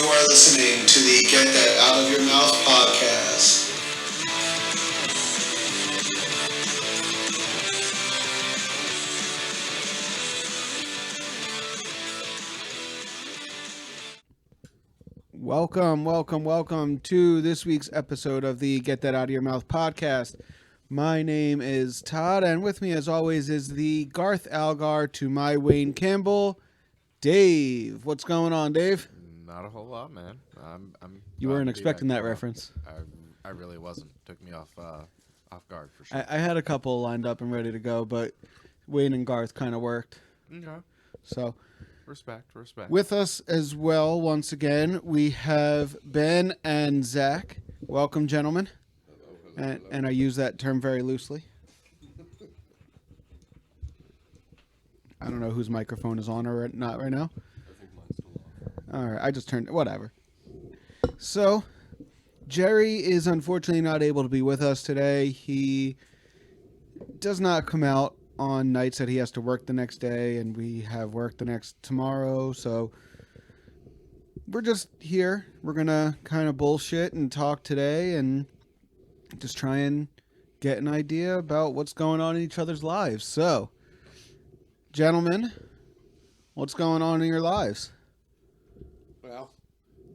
are listening to the Get That Out of Your Mouth podcast. Welcome to this week's episode of the Get That Out of Your Mouth podcast. My name is Todd, and with me, as always, is the Garth Algar to my Wayne Campbell, Dave. What's going on, Dave? Not a whole lot, man. You weren't expecting that reference. I really wasn't. Took me off guard for sure. I had a couple lined up and ready to go, but Wayne and Garth kind of worked. Okay. So, Respect. with us as well, once again, we have Ben and Zach. Welcome, gentlemen. And I use that term very loosely. I don't know whose microphone is on or not right now. I think mine's still on. All right, I just turned whatever. So, Jere is unfortunately not able to be with us today. He does not come out on nights that he has to work the next day, and we have work the next tomorrow. So, we're just here. We're gonna kind of bullshit and talk today, and just try and get an idea about what's going on in each other's lives. So, gentlemen, what's going on in your lives? Well,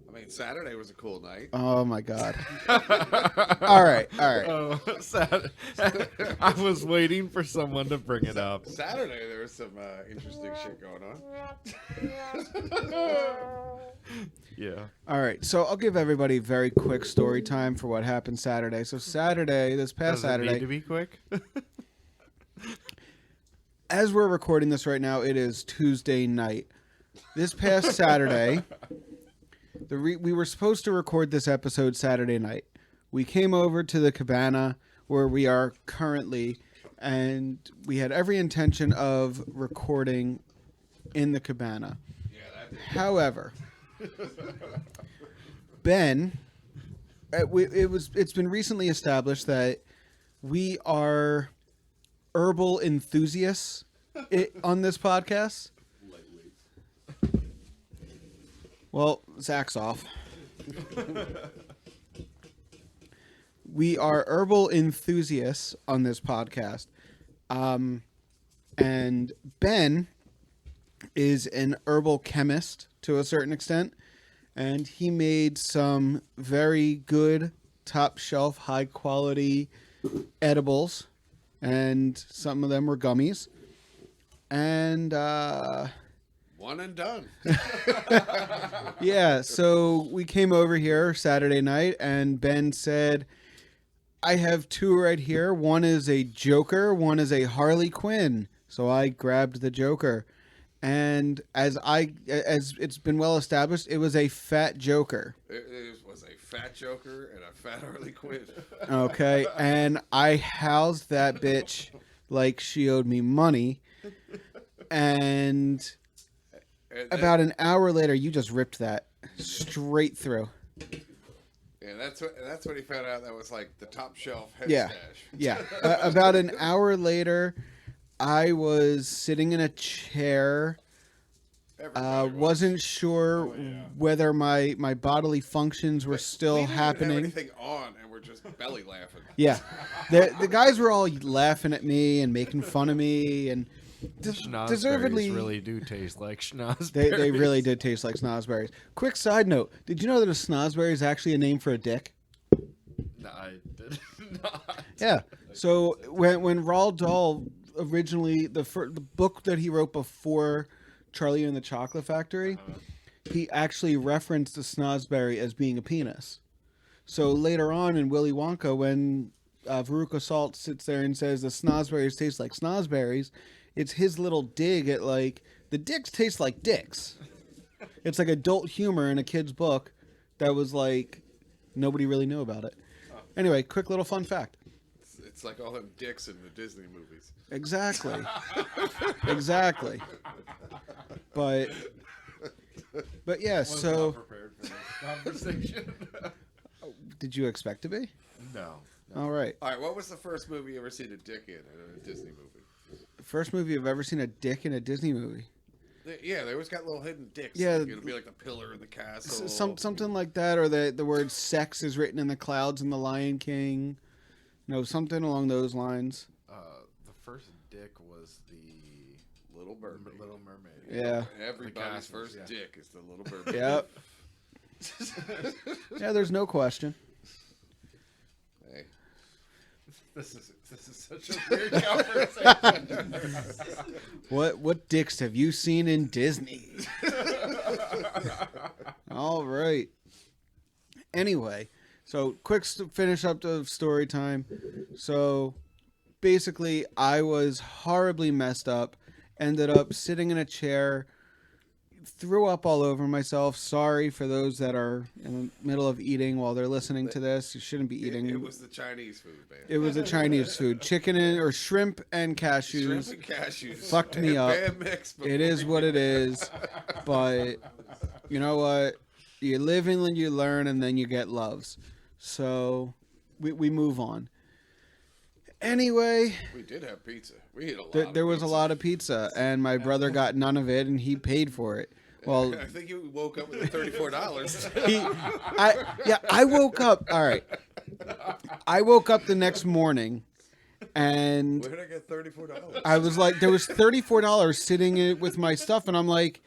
I mean, Saturday was a cool night. Oh my God. All right. Oh, sad. I was waiting for someone to bring it up. Saturday, there was some interesting shit going on. Yeah. All right. So I'll give everybody very quick story time for what happened Saturday. So Saturday, this past Does it need Saturday, to be quick? as we're recording this right now, it is Tuesday night. This past Saturday, we were supposed to record this episode Saturday night. We came over to the cabana where we are currently, and we had every intention of recording in the cabana. However, Ben, it's been recently established that we are herbal enthusiasts on this podcast. Well, Zach's off. We are herbal enthusiasts on this podcast. And Ben is an herbal chemist to a certain extent. And he made some very good, top shelf, high quality edibles. And some of them were gummies. And, One and done. yeah, so we came over here Saturday night, and Ben said, I have two right here. One is a Joker, one is a Harley Quinn. So I grabbed the Joker. And as it's been well established, it was a fat Joker. It was a fat Joker and a fat Harley Quinn. Okay, and I housed that bitch like she owed me money. And about an hour later, you just ripped that straight through. Yeah, that's when he found out that was like the top shelf head Yeah, stash. yeah. About an hour later, I was sitting in a chair. Wasn't sure whether my bodily functions were still we didn't happening. Have anything on, and we're just belly laughing. Yeah, the guys were all laughing at me and making fun of me, and deservedly really do taste like schnozberries. They really did taste like snozberries. Quick side note: did you know that a snozberry is actually a name for a dick? No, I did not. Yeah. So when Roald Dahl originally the book that he wrote before Charlie and the Chocolate Factory, he actually referenced the snozberry as being a penis. So later on in Willy Wonka, when Veruca Salt sits there and says the snozberries taste like snozberries, it's his little dig at like the dicks taste like dicks. It's like adult humor in a kid's book that was like nobody really knew about it. Anyway, quick little fun fact. It's like all them dicks in the Disney movies. Exactly. Exactly. But yeah, so not prepared for this conversation. did you expect to be? No. All right. All right, what was the first movie you ever seen a dick in a Disney movie? First movie I've ever seen a dick in a Disney movie. They always got little hidden dicks. Yeah. Like, it'll be like the pillar in the castle. Something like that, or the word sex is written in the clouds in The Lion King. Something along those lines. The first dick was the Little Mermaid. Little Mermaid. Yeah. Everybody's first dick is the Little Mermaid. Yep. Yeah, there's no question. Hey. This is such a weird conversation. What dicks have you seen in Disney? All right. Anyway, so quick finish up the story time. So basically, I was horribly messed up. Ended up sitting in a chair. Threw up all over myself. Sorry for those that are in the middle of eating while they're listening to this. You shouldn't be eating. It was the Chinese food, man. It was a Chinese food. Chicken or shrimp and cashews. Shrimp and cashews. Fucked me up. Bad mix, It is what it is. But you know what? You live and you learn, and then you get loves. So we move on. Anyway, we did have pizza. We ate a lot. there was a lot of pizza, and my brother got none of it, and he paid for it. Well, I think you woke up with the $34. I woke up. All right. I woke up the next morning, and Where did I get $34? I was like, there was $34 sitting with my stuff, and I'm like,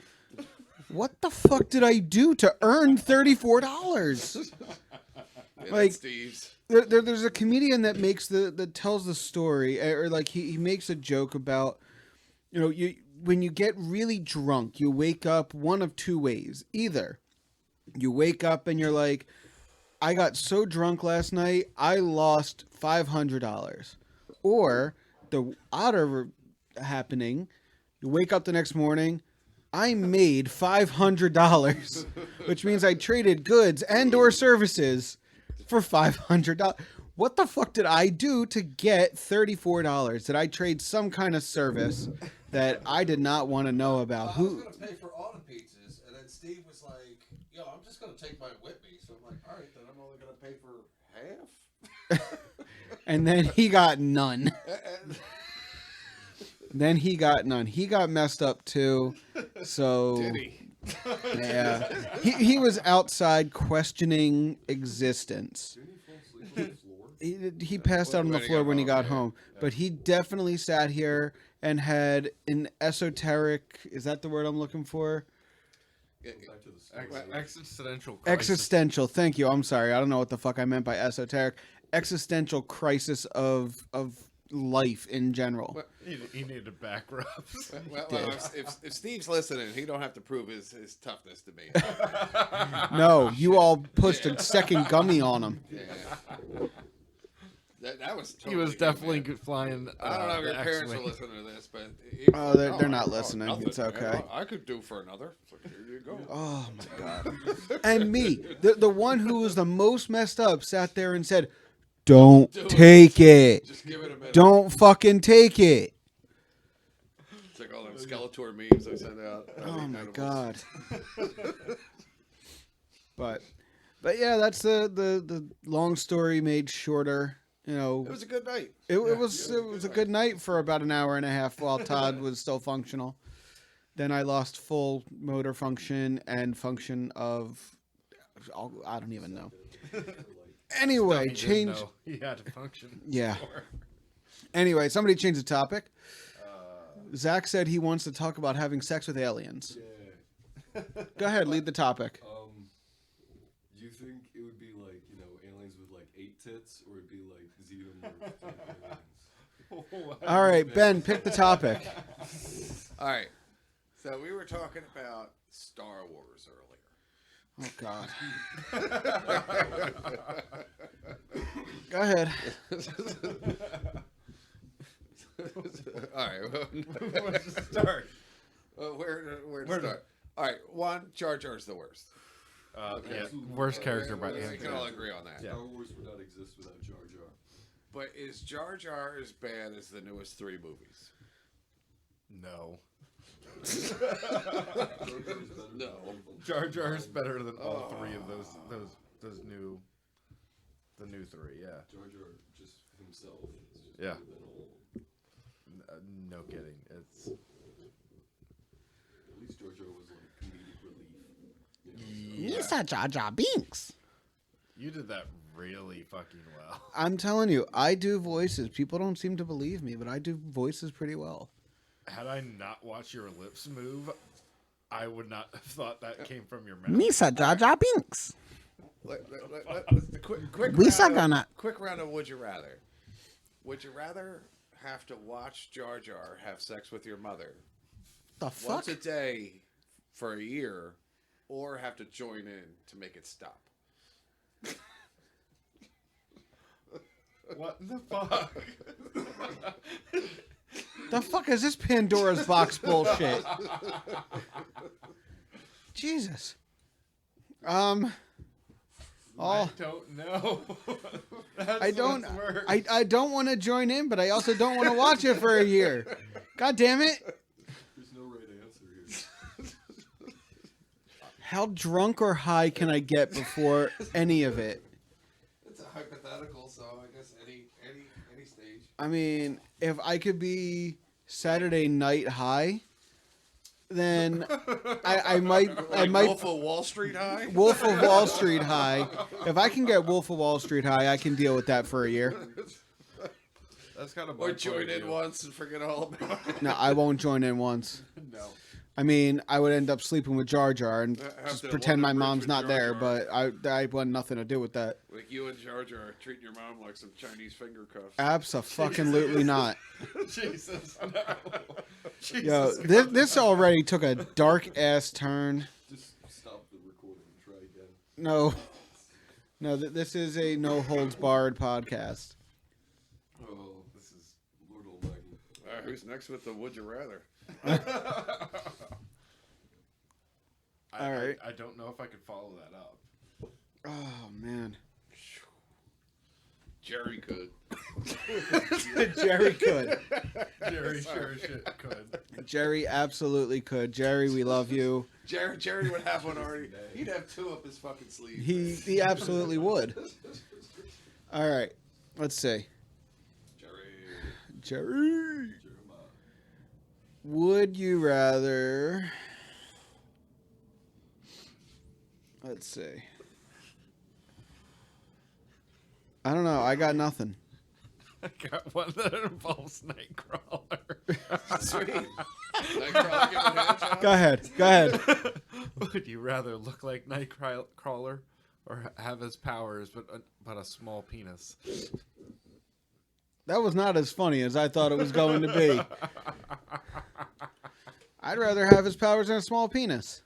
what the fuck did I do to earn $34? Like, Steve's. there's a comedian that tells the story, or like he makes a joke about, when you get really drunk, you wake up one of two ways. Either you wake up and you're like, I got so drunk last night, I lost $500. Or the odder happening, you wake up the next morning, I made $500, which means I traded goods and or services for $500. What the fuck did I do to get $34? Did I trade some kind of service that I did not want to know about? I was going to pay for all the pizzas, and then Steve was like, yo, I'm just going to take mine with me. So I'm like, all right, then I'm only going to pay for half. And then he got none. He got messed up too. So Did he? yeah, he was outside questioning existence. Didn't he fall asleep on the floor? He passed out on the floor when he got home, but he definitely sat here and had an esoteric. Is that the word I'm looking for? Back to the story. Existential crisis. Existential. Thank you. I'm sorry. I don't know what the fuck I meant by esoteric. Existential crisis of life in general. He needed back rubs. Well, if Steve's listening, he don't have to prove his toughness to me. No, you all pushed a second gummy on him. Yeah. That was. He was totally definitely good, man. flying. I don't know if your the parents are X-Wing. listening to this, but Oh, they're not listening. nothing, It's okay. man. I could do for another. So here you go. Oh my god. And me, the one who was the most messed up, sat there and said, "Don't take it. Just give it a minute. Don't fucking take it." It's like all them Skeletor memes I sent out. Oh my god. But yeah, that's the long story made shorter. It was a good night. It was a good night for about an hour and a half while Todd was still functional. Then I lost full motor function and function of, I don't even know. Anyway, He didn't change. know he had to function. Yeah. Anyway, somebody changed the topic. Zach said he wants to talk about having sex with aliens. Yeah. Go ahead, lead the topic. Do you think it would be like, aliens with like 8 tits, or it'd be like xenomorph aliens? All right, Ben, pick the topic. All right. So we were talking about Star Wars earlier. Oh God. Go ahead. All right. Let's start. Where to start? All right. One, Jar Jar's the worst. Yeah, worst character by We can all agree on that. Yeah. Star Wars would not exist without Jar Jar. But is Jar Jar as bad as the newest 3 movies? No. No. Jar Jar is better than all 3 of those new. The new 3, yeah. Jar Jar just himself. Is just Yeah. better than all. No kidding. It's At least JoJo was like comedic relief. Mr. Jar Jar Binks. You did that really fucking well. I'm telling you, I do voices. People don't seem to believe me, but I do voices pretty well. Had I not watched your lips move, I would not have thought that came from your mouth. Mr. Jar Jar Binks. Quick round of Would You Rather. Would you rather have to watch Jar Jar have sex with your mother The fuck? once a day for a year, or have to join in to make it stop? What the fuck? The fuck is this Pandora's box bullshit? Jesus. I don't know. I don't want to join in, but I also don't want to watch it for a year. God damn it. There's no right answer here. How drunk or high can I get before any of it? It's a hypothetical, so I guess any stage. I mean, if I could be Saturday night high, then I might Wolf of Wall Street high? Wolf of Wall Street high. If I can get Wolf of Wall Street high, I can deal with that for a year. That's kind of Or join in once and forget all about it. No, I won't join in once. No. I mean, I would end up sleeping with Jar Jar and Have just to pretend my London Bridge mom's with not Jar there, Jar. but I want nothing to do with that. Like you and Jar Jar are treating your mom like some Chinese finger cuffs. Abso-fucking-lutely not. Jesus, no. Jesus Yo, this already took a dark-ass turn. Just stop the recording and try again. No, this is a no-holds-barred podcast. Oh, this is Lord Almighty. All right, who's next with the Would You Rather? All right. I don't know if I could follow that up. Oh, man. Jerry could. Jerry could. Jerry sure shit could. Jerry absolutely could. Jerry, we love you. Jerry would have one already. He'd have two up his fucking sleeve. He absolutely would. All right. Let's see. Jerry. Would you rather... Let's see. I don't know. I got nothing. I got one that involves Nightcrawler. Sweet. Nightcrawler giving a hand job? Go ahead. Would you rather look like Nightcrawler or have his powers but a small penis? That was not as funny as I thought it was going to be. I'd rather have his powers than a small penis.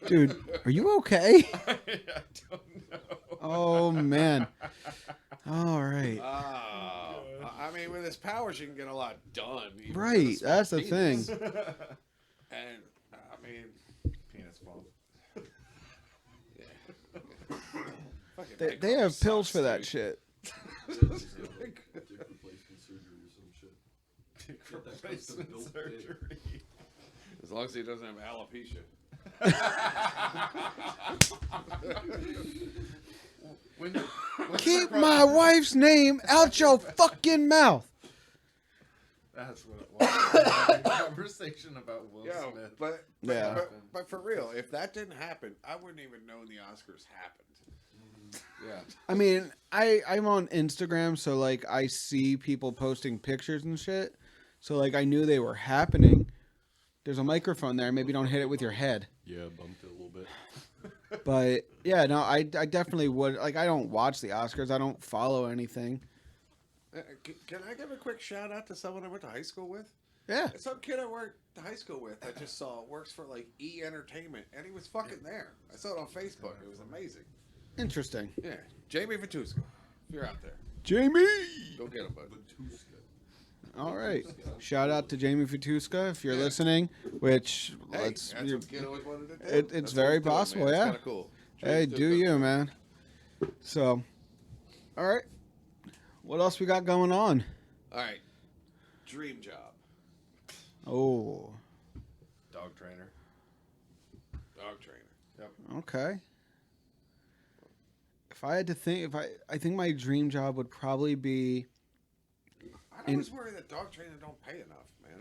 Dude, are you okay? I don't know. Oh, man. All right. I mean, with his powers, you can get a lot done. even with a Right. small That's the penis. thing. And, I mean, Penis bump. fucking They Nightcrawler have pills sucks, for that dude. shit. Dick replacement surgery or some shit. Dick Get that custom replacement built surgery. As long as he doesn't have alopecia. Keep my wife's name out your fucking mouth. That's what it was. Conversation about Will Yeah, Smith. Yeah. but for real, if that didn't happen, I wouldn't even know the Oscars happened. Yeah. I mean, I'm on Instagram, so like I see people posting pictures and shit. So like I knew they were happening. There's a microphone there. Maybe don't hit it with your head. Yeah, bumped it a little bit. But yeah, no, I definitely would. Like I don't watch the Oscars. I don't follow anything. Can I give a quick shout out to someone I went to high school with? Yeah. Some kid I worked high school with, I just saw, works for like E Entertainment, and he was fucking there. I saw it on Facebook. It was amazing. Interesting. Yeah, Jamie Vituska, if you're out there, Jamie. go get him, bud. All right. Shout out to Jamie Fatuska if you're listening. Which Hey, let's. that's what the kid always wanted to do. It's That's what very he's doing, possible, man. It's yeah. kinda cool. Hey, Dreams do come you, true. man? So, all right. What else we got going on? All right, dream job, Oh, Dog trainer. dog trainer. okay. If I had to think, I think my dream job would probably be. I always worry that dog training don't pay enough, man.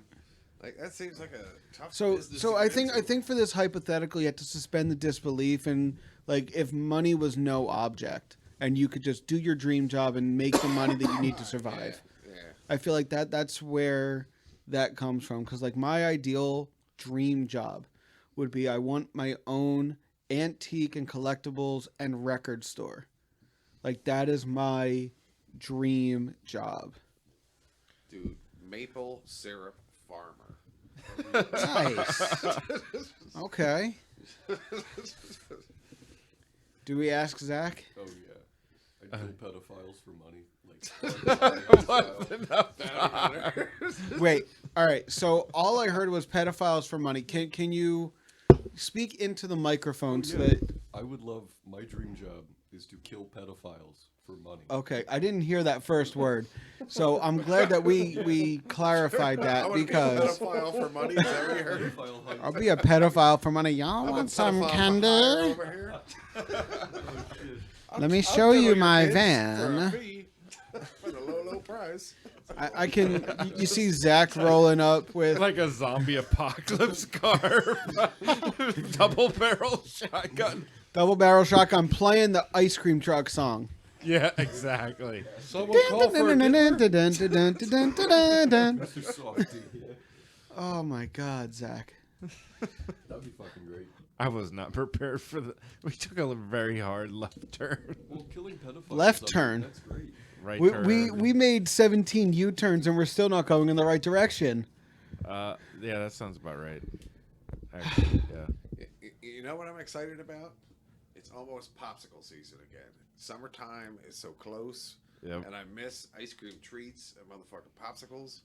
Like that seems like a tough. So business so to I get think into. for this hypothetical, you have to suspend the disbelief, and like if money was no object and you could just do your dream job and make the money that you need to survive. Yeah. I feel like that's where that comes from, because like my ideal dream job would be, I want my own antique and collectibles and record store. Like that is my dream job. Dude, maple syrup farmer. Nice. Okay. Do we ask Zach? Oh yeah. I kill pedophiles for money. Like Wait. All right. So all I heard was pedophiles for money. Can you speak into the microphone so that? I would love, my dream job is to kill pedophiles for money. Okay, I didn't hear that first word, so I'm glad that we clarified I that, want to be a because pedophile for money. Is that what you heard? Pedophile hunt. I'll be a pedophile for money. Y'all I'm a want some pedophile for hire candy? over here. Let me I'll show kill you your my kids for a van. fee, for the low price. I can. You see Zach rolling up with. Like a zombie apocalypse car. Double barrel shotgun. Double barrel shotgun playing the ice cream truck song. Yeah, exactly. Someone call for a Mr. Softy. Oh my God, Zach. That'd be fucking great. I was not prepared for the. We took a very hard left turn. Well, killing pedophiles. Left I mean, turn. That's great. Right We turn. made 17 U-turns and we're still not going in the right direction. Yeah, that sounds about right. Actually, yeah. You know what I'm excited about? It's almost popsicle season again. Summertime is so close, Yep. and I miss ice cream treats and motherfucking popsicles.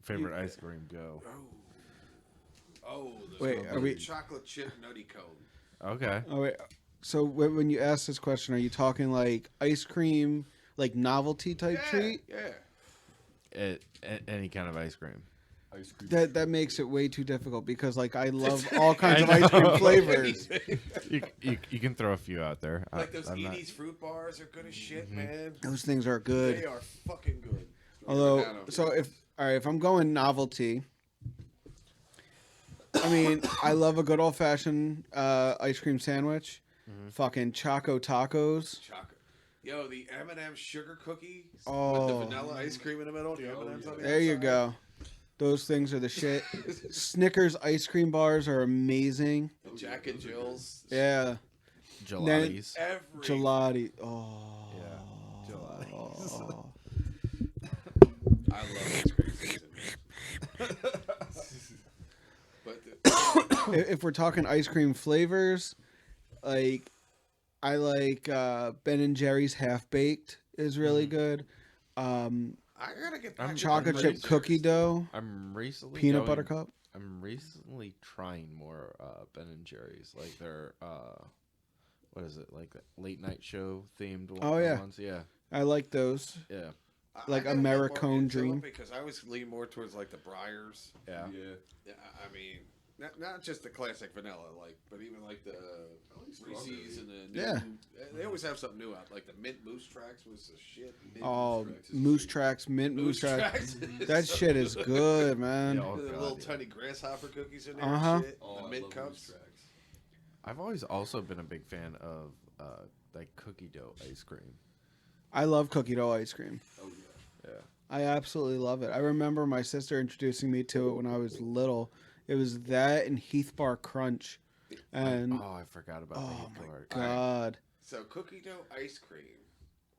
Favorite ice cream, go. Oh, the Wait, are we- chocolate chip nutty cone. Okay. Oh wait. So when you ask this question, are you talking like ice cream, like novelty type treat? Yeah. Any kind of ice cream. Ice cream. That makes it way too difficult, because like I love all kinds of ice cream flavors. You can throw a few out there. Like those I'm not- Edie's fruit bars are good as shit, man. Those things are They good. are fucking good. Although, Banana. so if I'm going novelty, I mean, I love a good old fashioned ice cream sandwich. Fucking Choco Tacos. Chocolate. Yo, the M&M sugar cookies with Oh. the vanilla ice cream in the middle. The M&Ms on the There you outside. go. Those things are the shit. Snickers ice cream bars are amazing. The Jack and Jill's. Yeah. Gelatis. Every Gelati. Oh. Yeah. Gelatis. Oh. I love ice cream season. But If we're talking ice cream flavors, like I like Ben and Jerry's Half Baked is really good. I gotta get back to Chocolate Ben chip and cookie Jerry's. dough, I'm recently peanut going- butter cup. I'm recently trying more Ben and Jerry's, like their what is it, like late night show themed Oh, yeah. ones? Yeah, I like those. yeah, I Like gotta get more Americone into Dream. it because I always lean more towards like the Briars. yeah. Yeah. Yeah, I mean, not just the classic vanilla, like, but even like the Reese's and the new, Yeah. They always have something new out. Like the mint moose tracks was the shit. Oh, Tracks is Moose great. Tracks, mint Moose Tracks. Tracks. That shit is good, man. Yeah, oh, The God, little yeah. tiny grasshopper cookies in there. Uh-huh. And shit. Oh, The I mint love cups. those tracks. I've always also been a big fan of like cookie dough ice cream. I love cookie dough ice cream. Oh yeah. Yeah, I absolutely love it. I remember my sister introducing me to it when I was little. It was that and Heath Bar Crunch. And oh, I forgot about oh the my Heath God. So cookie dough ice cream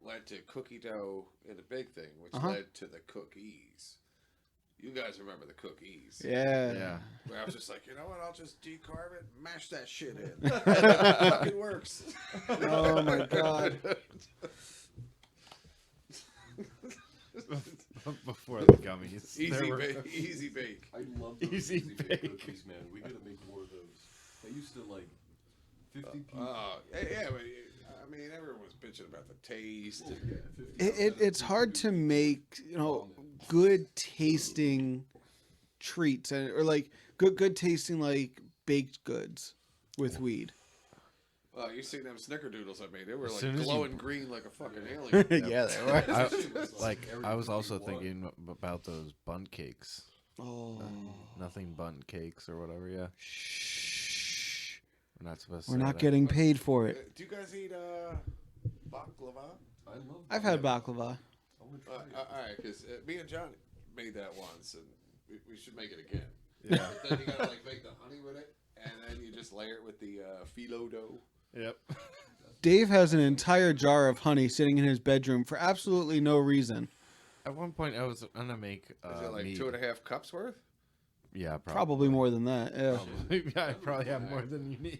led to cookie dough in the big thing, which Uh-huh. led to the cookies. You guys remember the cookies? Yeah. Yeah, Where I was just like, you know what? I'll just decarb it, mash that shit in. It fucking works. Oh my God. before the gummies. There Easy were- bake, easy bake. I love those Easy easy bake bake. cookies, man. We gotta make more of those. I used to like 50 pieces. Yeah, but I mean, everyone was bitching about the taste. Oh, and- yeah, 50 It's hard to make, good tasting treats, or like good tasting like baked goods with weed. Oh, you seen them snickerdoodles I made? They were As like soon as you- glowing green like a fucking alien. Yeah, they were. I was also thinking about those bun cakes. Oh. Nothing Bundt cakes or whatever. Yeah, Shh. we're not supposed to. We're say not that. getting paid for it. Do you guys eat baklava? I love. I've had baklava. I want to try it. All right, because me and John made that once, and we should make it again. Yeah. But then you gotta like make the honey with it, and then you just layer it with the phyllo dough. Yep. Dave has an entire jar of honey sitting in his bedroom for absolutely no reason. At one point, I was gonna make. Is it like mead. 2.5 cups worth? Yeah, Probably more than that. Yeah. Yeah, I probably have more than you need.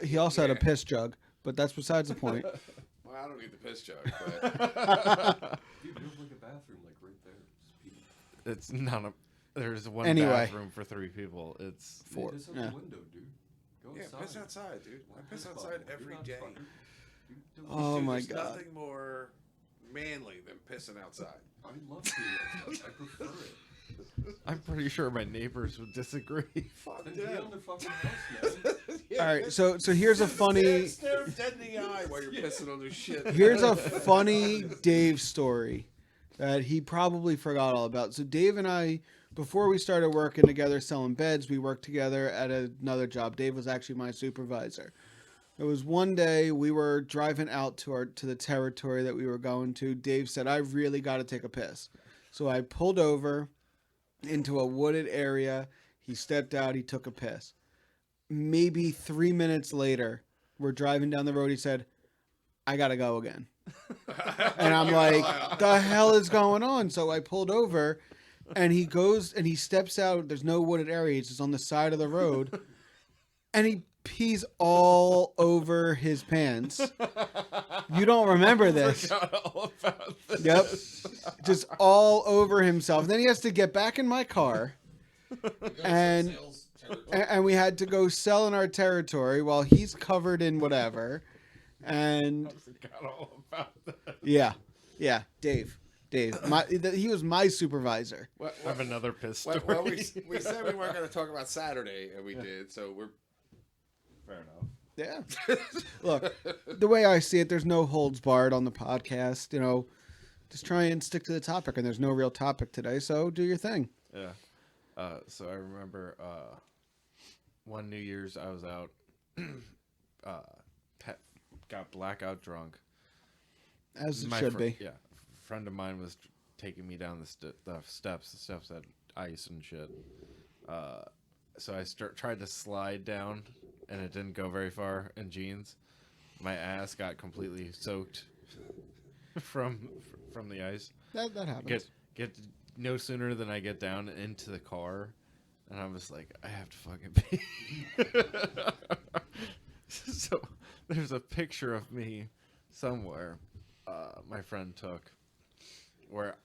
He also had a piss jug, but that's besides the point. Well, I don't need the piss jug, but Dude, there's like a bathroom like right there. Just pee. It's not a. There's one Anyway. bathroom for 3 people. It's Four. Piss out Yeah. the window, dude. Go yeah, outside. piss outside, dude. Why I piss piss outside bubble? every You're not day. fucking- Dude, don't- Oh Dude, my there's God. nothing more manly than pissing outside. I love being outside. I prefer it. I'm pretty sure my neighbors would disagree. Fuck Then be them. on their fucking house, man. Yeah, All right, so here's a funny Stare dead in the eye while you're pissing on their shit. here's a funny Dave story that he probably forgot all about. So Dave and I, before we started working together selling beds, we worked together at another job. Dave was actually my supervisor. It was one day we were driving out to the territory that we were going to. Dave said, "I really got to take a piss." So I pulled over into a wooded area. He stepped out. He took a piss. Maybe 3 minutes later, we're driving down the road. He said, "I got to go again." And I'm like, the hell is going on? So I pulled over and he goes and he steps out. There's no wooded area. It's just on the side of the road. And he pees all over his pants. You don't remember this. Forgot all about this. Yep. Just all over himself. Then he has to get back in my car. And we had to go sell in our territory while he's covered in whatever. And Forgot all about that. yeah, Dave, he was my supervisor. I have another piss story. Well, we said we weren't going to talk about Saturday, and we did. So we're Fair enough. Yeah. Look, the way I see it, there's no holds barred on the podcast. You know, just try and stick to the topic, and there's no real topic today, so do your thing. Yeah. So I remember one New Year's I was out, got blackout drunk. As it should be. Yeah, a friend of mine was taking me down the steps. The steps had ice and shit. So I tried to slide down, and it didn't go very far in jeans. My ass got completely soaked from the ice. That happens. Get no sooner than I get down into the car, and I'm just like, I have to fucking pee. So there's a picture of me somewhere my friend took where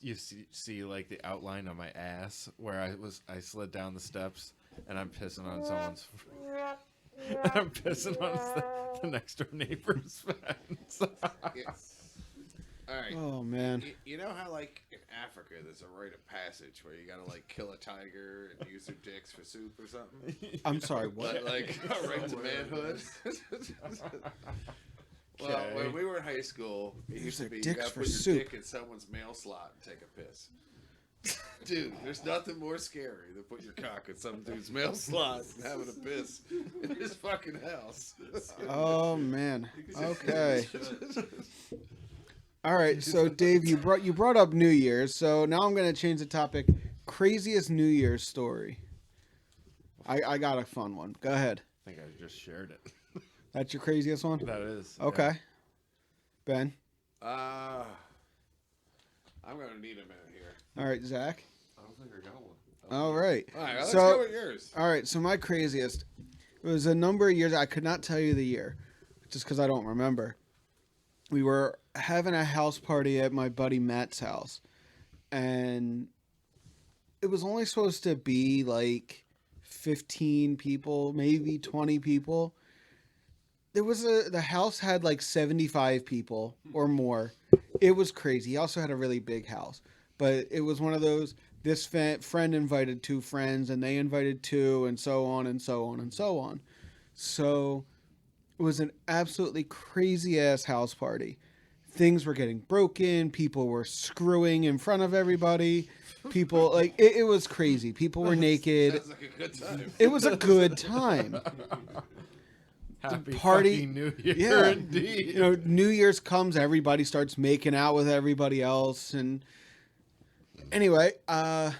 you see like the outline of my ass where I slid down the steps and I'm pissing on someone's I'm pissing on the next door neighbor's fence. all right. Oh man. You know how like in Africa there's a rite of passage where you gotta like kill a tiger and use their dicks for soup or something? I'm sorry, what? But like a right to manhood. Well, when we were in high school, it used to their be you dicks gotta for put your soup. dick in someone's mail slot and take a piss. Dude, there's nothing more scary than putting your cock in some dude's mail slot and having a piss in his fucking house. Oh man. Okay. All right, so Dave, you brought up New Year's, so now I'm gonna change the topic. Craziest New Year's story. I got a fun one. Go ahead. I think I just shared it. That's your craziest one? That is. Okay. Yeah. Ben. I'm gonna need a minute here. All right, Zach. I don't think I got one. All right. All right, let's So- go with yours. All right, so my craziest, it was a number of years. I could not tell you the year, just because I don't remember. We were having a house party at my buddy Matt's house, and it was only supposed to be like 15 people, maybe 20 people. The house had like 75 people or more. It was crazy. He also had a really big house, but it was one of those. This friend invited 2 friends, and they invited 2, and so on and so on and so on. So it was an absolutely crazy ass house party. things were getting broken. People were screwing in front of everybody. People like it was crazy. People were naked. Sounds like a good time. It was a good time. Happy party- fucking New Year, yeah. indeed. You know, New Year's comes, everybody starts making out with everybody else, and anyway, around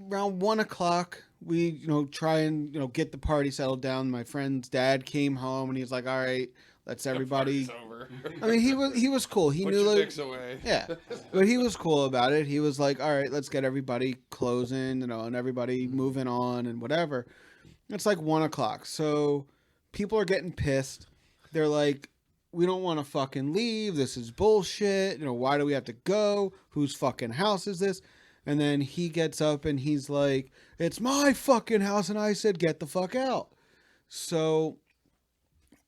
1:00, we try and get the party settled down. My friend's dad came home, and he's like, "All right, let's everybody." Party's over. I mean, he was cool. He Put knew your like dicks away. yeah, but he was cool about it. He was like, "All right, let's get everybody closing, and everybody moving on and whatever." It's like 1:00, so people are getting pissed. They're like, "We don't want to fucking leave. This is bullshit. Why do we have to go? Whose fucking house is this?" And then he gets up and he's like, "It's my fucking house," and I said, "Get the fuck out." So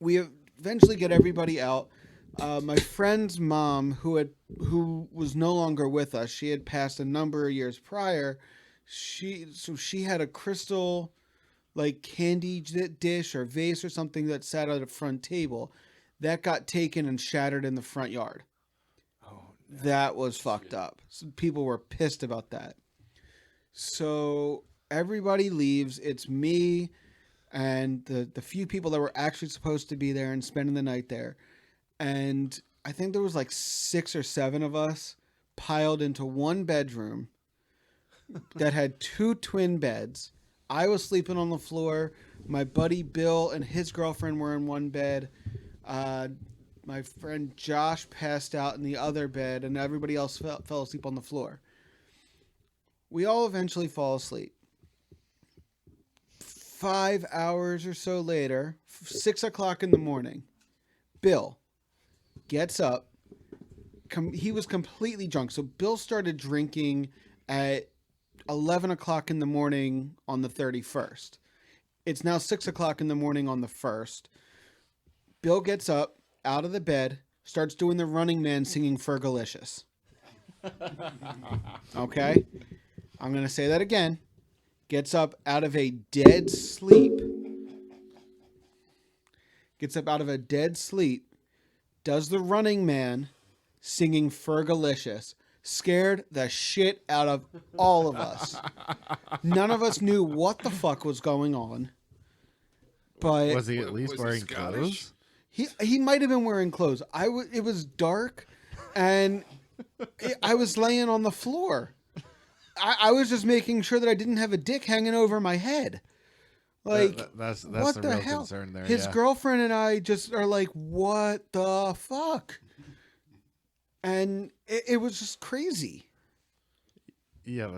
we eventually get everybody out. My friend's mom, who was no longer with us, she had passed a number of years prior. She had a crystal like candy dish or vase or something that sat at a front table that got taken and shattered in the front yard. Oh, That was fucked up. So people were pissed about that. So everybody leaves. It's me and the few people that were actually supposed to be there and spending the night there. And I think there was like 6 or 7 of us piled into one bedroom that had 2 twin beds. I was sleeping on the floor. My buddy Bill and his girlfriend were in one bed. My friend Josh passed out in the other bed, and everybody else fell asleep on the floor. We all eventually fall asleep. 5 hours or so later, 6:00 in the morning, Bill gets up. He was completely drunk. So Bill started drinking at 11:00 in the morning on the 31st. It's now 6:00 in the morning on the 1st. Bill gets up out of the bed, starts doing the Running Man singing Fergalicious. Okay? I'm going to say that again. Gets up out of a dead sleep. Does the Running Man singing Fergalicious. Scared the shit out of all of us. None of us knew what the fuck was going on. But Was he at least Was he wearing Scottish? clothes? he might have been wearing clothes. It was dark, and I was laying on the floor. I was just making sure that I didn't have a dick hanging over my head. Like, That's what the the real hell? concern there. His yeah. girlfriend and I just are like, what the fuck? And it was just crazy. Yeah,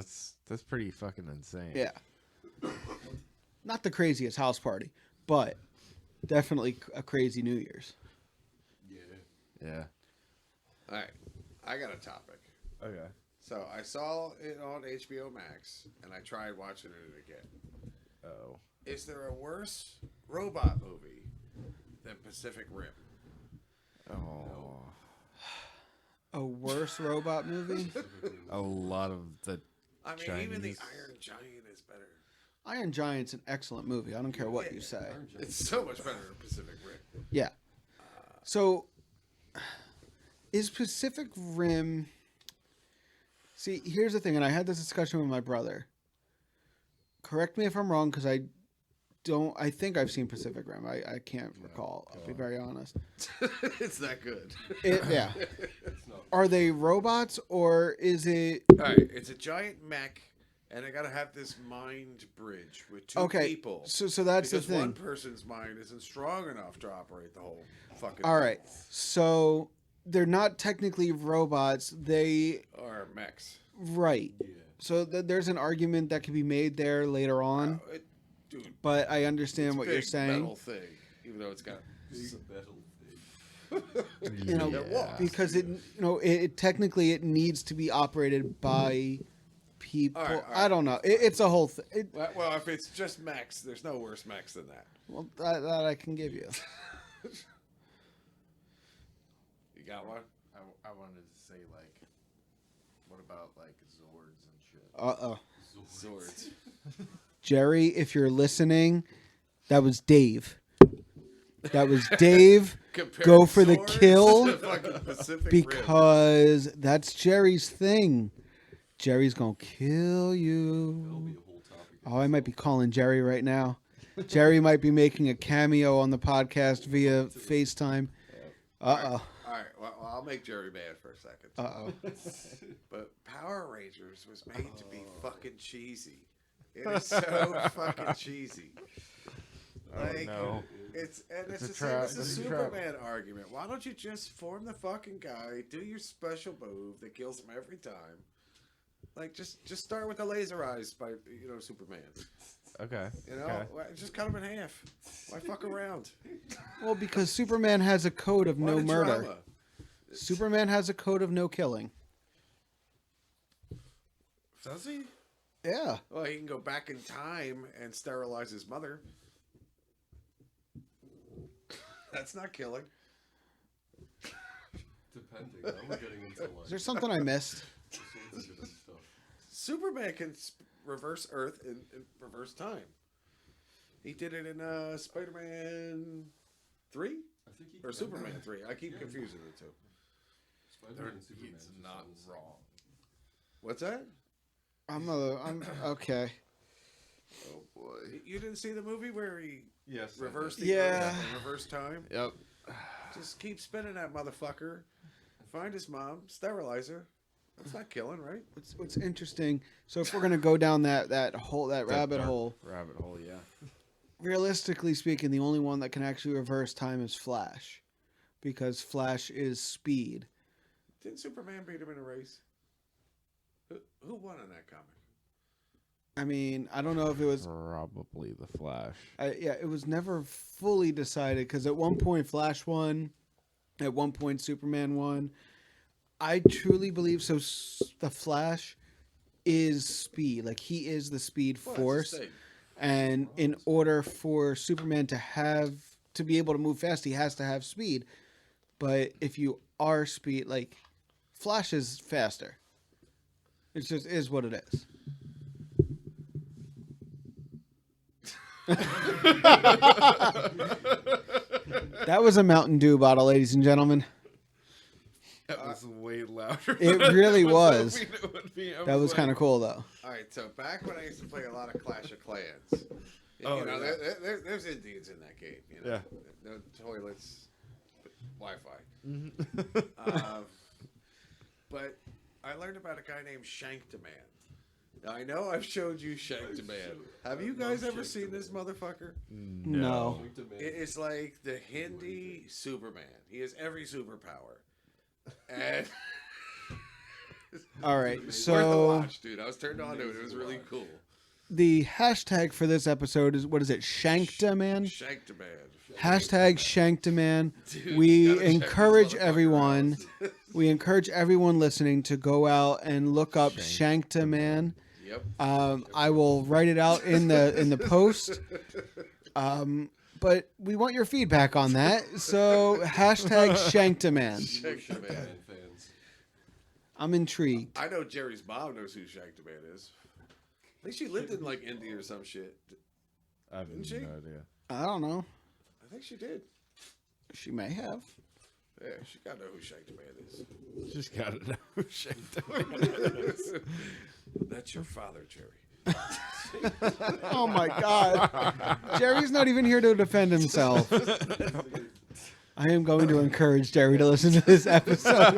that's pretty fucking insane. Yeah. Not the craziest house party, but definitely a crazy New Year's. Yeah. All right, I got a topic. Okay. So I saw it on HBO Max, and I tried watching it again. Oh. Is there a worse robot movie than Pacific Rim? Oh. A worse robot movie? A lot of the I mean, even the Chinese. Iron Giant is better. Iron Giant's an excellent movie. I don't care what you say. It's so much better than Pacific Rim. Yeah. So, is Pacific Rim... See, here's the thing, and I had this discussion with my brother. Correct me if I'm wrong, because I think I've seen Pacific Rim. I can't recall. I'll be very honest. It's that good. Yeah. Are they robots, or is it... All right, it's a giant mech, and I gotta have this mind bridge with two Okay, people. so that's the because thing. one person's mind isn't strong enough to operate the whole fucking. All thing. right. So they're not technically robots. They Or mechs. right. So there's an argument that can be made there later on, Dude, but I understand it's a what you're big saying. metal thing, even though it's got. You know, Yeah. because it technically it needs to be operated by people. All right. I don't know. It's a whole thing. Well, if it's just mechs, there's no worse mechs than that. Well, that I can give you. You got one? I wanted to say like, what about like Zords and shit? Swords. Jerry, if you're listening, that was Dave. That was Dave. Comparing Go for the swords kill to fucking Pacific Rim. because that's Jerry's thing. Jerry's gonna kill That'll you. be a whole topic. Oh, I might be calling Jerry right now. Jerry might be making a cameo on the podcast via FaceTime. Uh-oh. All right, well, I'll make Jerry mad for a second. Uh-oh. But Power Rangers was made to be fucking cheesy. It is so fucking cheesy. Like, no. It's It's the a same trap. as the It's a trap. Superman argument. Why don't you just form the fucking guy, do your special move that kills him every time? Like, just start with the laser eyes by, Superman. Okay. Okay. Just cut him in half. Why fuck around? Well, because Superman has a code of Why no the murder. drama? Superman has a code of no killing. Does he? Yeah. Well, he can go back in time and sterilize his mother. That's not killing. Depending. Now we're getting into like Is there something I missed? all sorts of different stuff. Superman can reverse Earth in reverse time. He did it in Spider-Man 3 I think he or can. Superman 3. I keep confusing the two. Spider-Man and Superman. He's just not ones. wrong. What's that? I'm okay. Oh boy! You didn't see the movie where he Yes. I reversed did. the Yeah. Earth in reverse time? Yep. Just keep spinning that motherfucker. Find his mom, sterilize her. That's not killing, right? What's interesting? So if we're gonna go down that rabbit hole, Rabbit hole, yeah. realistically speaking, the only one that can actually reverse time is Flash, because Flash is speed. Didn't Superman beat him in a race? Who won in that comic? I mean, I don't know if it was. Probably the Flash. Yeah, it was never fully decided because at one point Flash won, at one point Superman won. I truly believe so. The Flash is speed, like he is the speed Well, force, that's the thing. and in order for Superman to be able to move fast, he has to have speed. But if you are speed, like Flash is faster. It just is what it is. That was a Mountain Dew bottle, ladies and gentlemen. That was way louder. It than really I was. hoping it would be. I That was like, kind of cool, though. All right, so back when I used to play a lot of Clash of Clans, Oh, yeah. there's Indians in that game. Yeah. No toilets, Wi-Fi. Mm-hmm. But I learned about a guy named Shanktaman. Now, I know I've showed you Shanktaman. Have you guys ever seen this motherfucker? No. It's like the Hindi Superman. He has every superpower. And All right, worth the so watch, dude. I was turned on to it. It was really cool. the hashtag for this episode is, what is it? Shanktaman? Shanktaman. Hashtag Shanktaman. Dude, you We gotta check this encourage motherfucker everyone. out. We encourage everyone listening to go out and look up Shanktaman. Yep. I will write it out in the post. But we want your feedback on that. So hashtag Shanktaman. Shanktaman. Fans. I'm intrigued. I know Jerry's mom knows who Shanktaman is. I think she lived in like India or some shit. I have no Didn't she? idea. I don't know. I think she did. She may have. Yeah, she gotta know who Shanktaman is. Just gotta know who Shanktaman is. That's your father, Jerry. Oh my God. Jerry's not even here to defend himself. I am going to encourage Jerry to listen to this episode.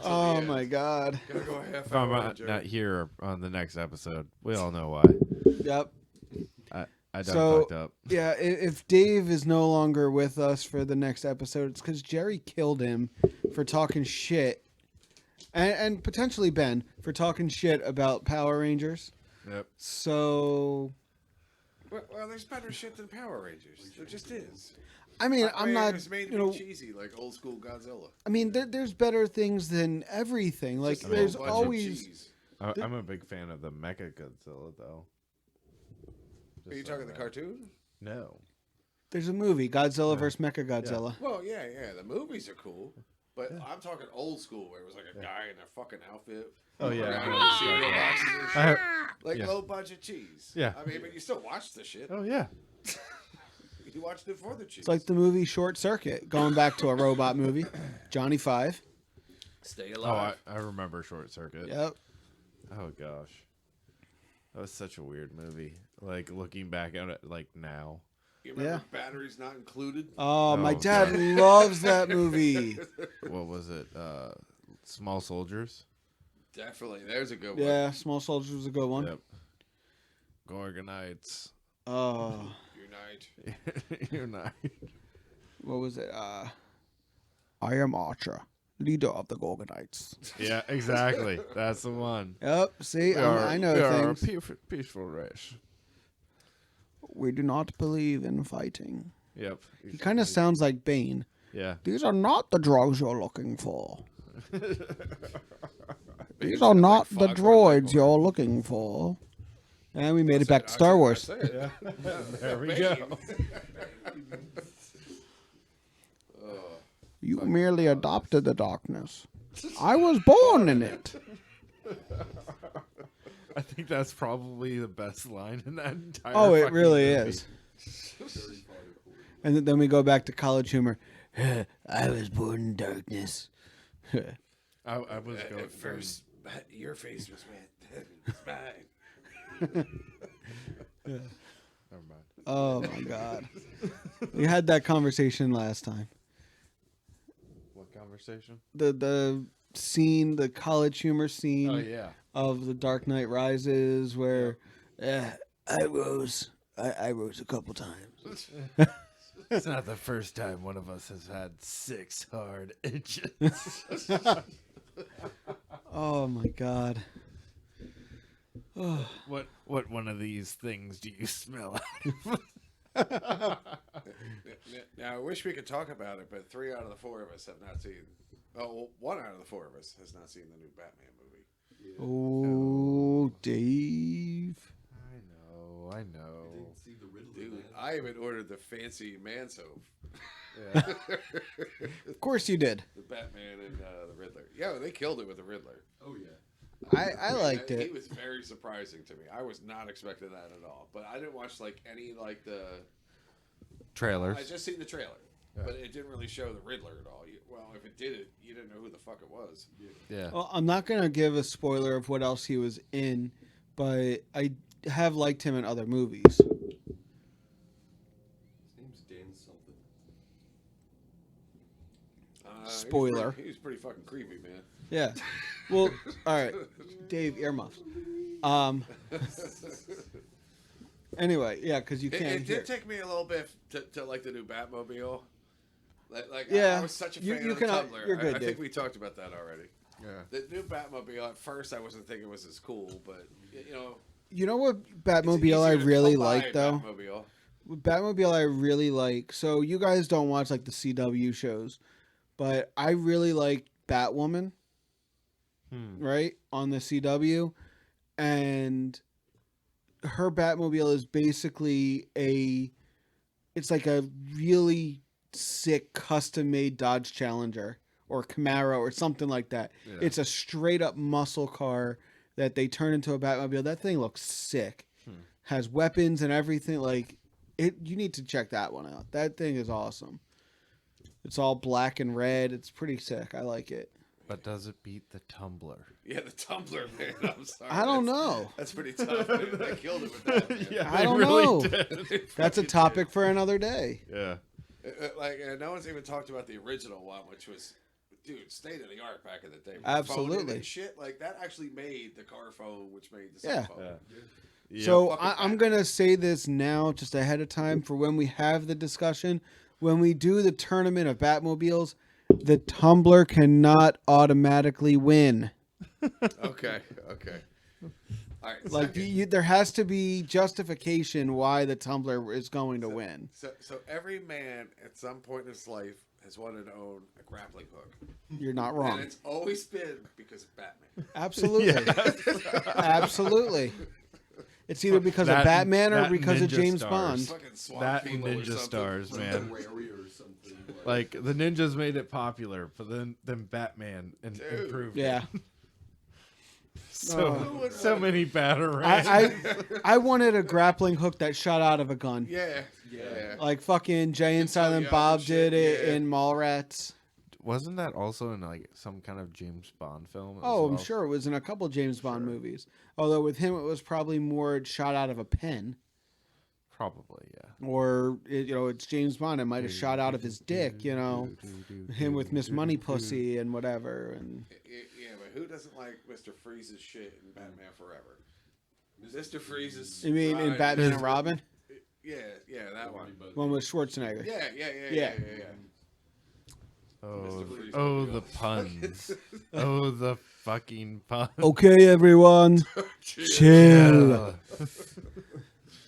Oh my God. Gotta go half If I'm hour, not, Jerry. not here on the next episode, we all know why. Yep. I done So- fucked up. Yeah, if Dave is no longer with us for the next episode, it's because Jerry killed him for talking shit. And potentially Ben for talking shit about Power Rangers. Yep. So, Well, there's better shit than Power Rangers. There just is. I mean, I'm not, It's made to you know, be cheesy, like old school Godzilla. I mean, there's better things than everything. Like, Just there's low budget always. cheese. I'm a big fan of the Mecha Godzilla, though. Are you Just talking saying the that. cartoon? No. There's a movie, Godzilla vs. Mechagodzilla. Well, yeah. The movies are cool, but I'm talking old school where it was like a guy in a fucking outfit. Oh, yeah. around I know with what cereal you're talking boxes and about. shit. I have- Like yeah. low budget cheese. Yeah. I mean, but you still watch the shit. Oh, yeah. You watched it for the cheese. It's like the movie Short Circuit, going back to a robot movie. Johnny Five. Stay Oh, alive. I remember Short Circuit. Yep. Oh gosh, that was such a weird movie. Like looking back at it, like now. You remember Batteries Not Included? Oh, my Oh, dad God. loves that movie. What was it? Small Soldiers. Definitely. There's a good one. Yeah, Small Soldiers was a good one. Yep. Gorgonites. Oh, Unite. You're not. what was it? I am Archer, leader of the Gorgonites. Yeah, exactly. That's the one. Yep. See, I know we are a things. peaceful race. We do not believe in fighting. Yep. He kind of sounds like Bane. Yeah. These are not the drugs you're looking for. These are not the droids you're looking for. And we made it back to Star Wars. There we go. You merely adopted the darkness. I was born in it. I think that's probably the best line in that entire. Oh, it fucking really movie. is. And then we go back to college humor. I was born in darkness. I was going At first, your face was wet. It's mine. Never mind. Oh my god. We had that conversation last time. What conversation? The scene, the college humor scene Oh yeah. of The Dark Knight Rises where I rose a couple times. It's not the first time one of us has had 6 hard inches. Oh my god. Oh. What one of these things do you smell out? Now, I wish we could talk about it, but 3 out of the 4 of us have not seen. Oh, well, 1 out of the 4 of us has not seen the new Batman movie. Oh, Dave. I know. Didn't see the Riddler. Dude, man. I even ordered the fancy man soap. Yeah. Of course you did. The Batman and the Riddler. Yeah, they killed it with the Riddler. Oh yeah. I liked He it. was very surprising to me. I was not expecting that at all. But I didn't watch like any like the. Trailers. I just seen the trailer, Yeah. but it didn't really show the Riddler at all. Well, if it did, you didn't know who the fuck it was. Yeah. Well, I'm not going to give a spoiler of what else he was in, but I have liked him in other movies. His name's Dan something. Spoiler. He was pretty fucking creepy, man. Yeah. Well, all right. Dave, earmuffs. Anyway, yeah, because you can't It hear. did take me a little bit to like the new Batmobile. Like Yeah. I was such a You- fan you of can- the Tumblr. you're good, I think Dave. we talked about that already. Yeah. The new Batmobile, at first, I wasn't thinking it was as cool, but you know, You know what it's Batmobile I easier to really come by like, though? Batmobile. Batmobile I really like. So you guys don't watch like the CW shows, but I really like Batwoman, right, on the CW, and her Batmobile is basically it's like a really sick custom made Dodge Challenger or Camaro or something like that. Yeah. It's a straight up muscle car that they turn into a Batmobile. That thing looks sick. Has weapons and everything. Like it, you need to check that one out. That thing is awesome. It's all black and red. It's pretty sick. I like it. But does it beat the Tumbler? Yeah, the Tumblr, man. I'm sorry. I don't That's- know. That's pretty tough. Man. They killed it with that. Man. I don't know. That's a topic for another day. Yeah. Like, no one's even talked about the original one, which was, dude, state of the art back in the day. With Absolutely. phone and shit like that actually made the car phone, which made the Yeah. cell phone. Yeah. So fucking I'm going to say this now, just ahead of time, for when we have the discussion. When we do the tournament of Batmobiles, the Tumbler cannot automatically win. Okay. All right. Like second. there has to be justification why the Tumbler is going to win. So every man at some point in his life has wanted to own a grappling hook. You're not And wrong. it's always been because of Batman. Absolutely. Absolutely. It's either because of That- Batman or that because of Ninja James Stars. Bond. Fucking swamp That and people or Ninja something. Stars, man. Warrior or something. Like the ninjas made it popular, but then Batman Dude. improved. Yeah. It. So many batarangs. I wanted a grappling hook that shot out of a gun. Yeah. Like fucking Jay and Silent Young Bob and did shit, it yeah. in Mallrats. Wasn't that also in like some kind of James Bond film? As Oh, I'm well? sure it was in a couple James Bond movies. Although with him, it was probably more shot out of a pen. Probably, yeah. Or, it's James Bond. It might have shot out of his dick, him with Miss Money Pussy and whatever. And Yeah, but who doesn't like Mr. Freeze's shit in Batman Forever? Mr. Freeze's. you mean in Batman and Robin? Yeah, that one. One with Schwarzenegger. Yeah. Oh, the puns. Oh, the fucking puns. Okay, everyone. Chill.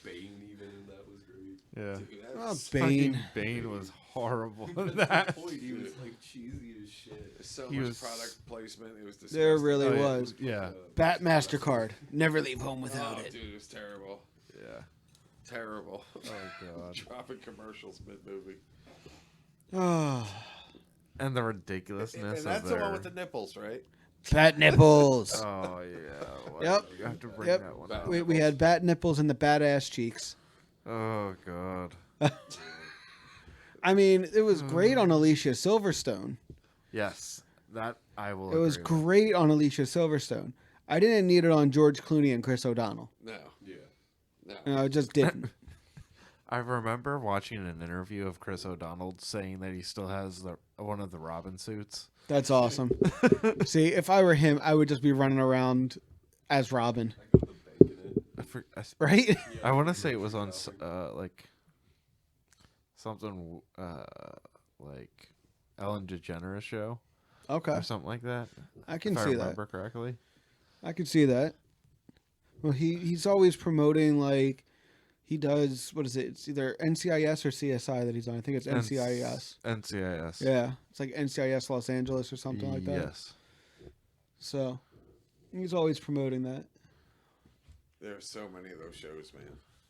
Bane even, and that was great. Yeah. Oh, Fucking Bane. Bane was horrible in that. Point, he was like cheesy as shit. There's so He much was- product placement. It was disgusting. There really Oh, yeah. was. Yeah. Bat MasterCard. Never leave home without Oh, it. dude, it was terrible. Yeah. Terrible. Oh, God. Dropping commercials mid-movie. Oh, And the ridiculousness And that's of the their... one with the nipples, right? bat nipples. Oh, yeah. Well, Yep. You have to bring Yep. that one up. We had bat nipples and the badass cheeks. Oh, God. I mean, it was great on Alicia Silverstone. Yes. That I will It was agree with. great on Alicia Silverstone. I didn't need it on George Clooney and Chris O'Donnell. No. Yeah. I just didn't. I remember watching an interview of Chris O'Donnell saying that he still has one of the Robin suits. That's awesome. See, if I were him, I would just be running around as Robin, I got the bank in it. right? I want to say it was on like something like Ellen DeGeneres show Okay, or something like that. I can if I see that. remember correctly. I can see that. Well, he's always promoting, like, he does, what is it? It's either NCIS or CSI that he's on. I think it's NCIS. NCIS. Yeah, it's like NCIS Los Angeles or something like that. Yes. So he's always promoting that. There are so many of those shows, man.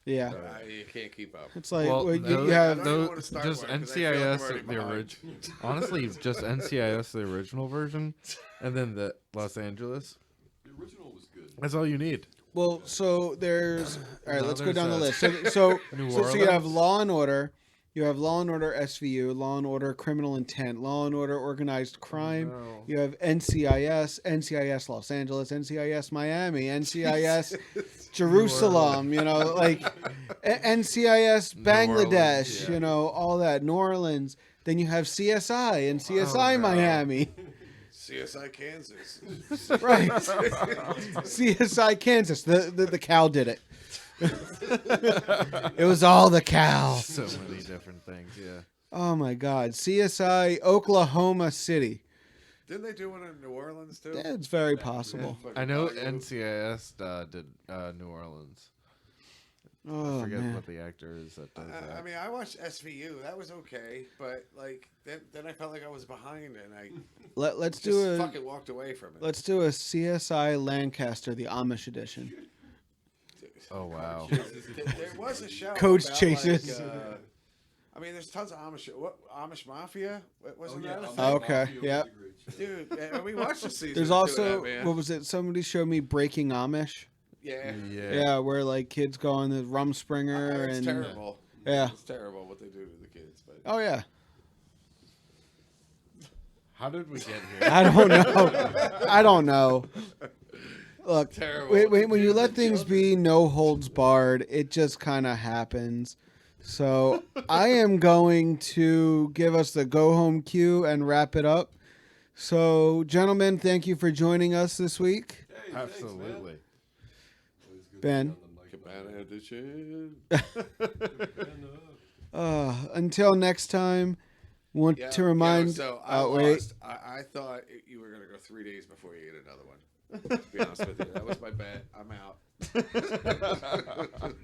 Yeah, You can't keep up. it's like Well, well, those- you I have don't even those- wanna start just one 'cause I feel like I'm NCIS already the behind. original. Honestly, just NCIS the original version, and then the Los Angeles. The original was good. That's all you need. well. So there's all right. No, Let's go there's down the a- list. So New so you have Orleans? Law and Order. You have Law and Order SVU, Law and Order Criminal Intent, Law and Order Organized Crime. no. You have NCIS, NCIS Los Angeles, NCIS Miami, NCIS Jerusalem, like NCIS Bangladesh, Orleans, yeah. all that, New Orleans. Then you have CSI and CSI Oh, no. Miami. CSI Kansas. Right. CSI Kansas. The cow did it. It was all the cow. So many different things. Yeah. Oh my God. CSI Oklahoma City. Didn't they do one in New Orleans too? Yeah, it's very possible. I know NCIS did New Orleans. Oh I forget man. what the actor is that does that. I mean, I watched SVU. That was okay, but like then I felt like I was behind, and I Let's just do a fucking walked away from it. let's do a CSI Lancaster, the Amish edition. Oh wow. There was a show. Coach about, chases. Like, I mean, there's tons of Amish. What Amish Mafia? Wasn't that a thing? Oh, okay, Mafia was yeah. a great show. Dude, and we watched the season. There's two of also that, man. what was it? Somebody showed me Breaking Amish. Yeah. Yeah, where like kids go on the Rumspringer It's and terrible. Yeah. It's terrible what they do to the kids. But oh yeah. How did we get here? I don't know. I don't know. Look, terrible. when you let things be no holds barred, it just kind of happens. So I am going to give us the go home cue and wrap it up. So, gentlemen, thank you for joining us this week. Hey, thanks, man. Absolutely. Always good to Ben? be on the Cabana edition. Until next time, want Yeah, to remind. yeah, so I wait. lost. I thought you were gonna go 3 days before you get another one. To be honest with you, that was my bet. I'm out.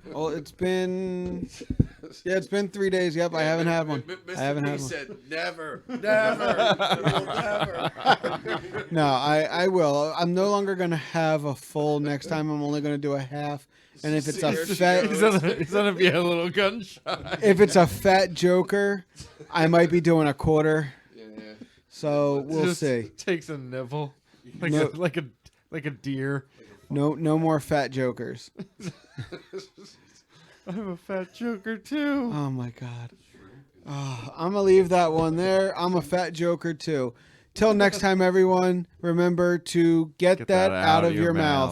Well, it's been 3 days. Yep, I haven't had one. Mr. I haven't B had one. said never, never. No, I will. I'm no longer gonna have a full next time. I'm only gonna do a half. And if it's a There she fat, goes. It's gonna be a little gunshot. if it's a fat joker, I might be doing a quarter. Yeah. So we'll Just see. Takes a nibble, like No. like a like a deer. No more fat jokers. I'm a fat joker too. Oh my god. Oh, I'm gonna leave that one there. I'm a fat joker too. Till next time, everyone. Remember to get that out of your mouth.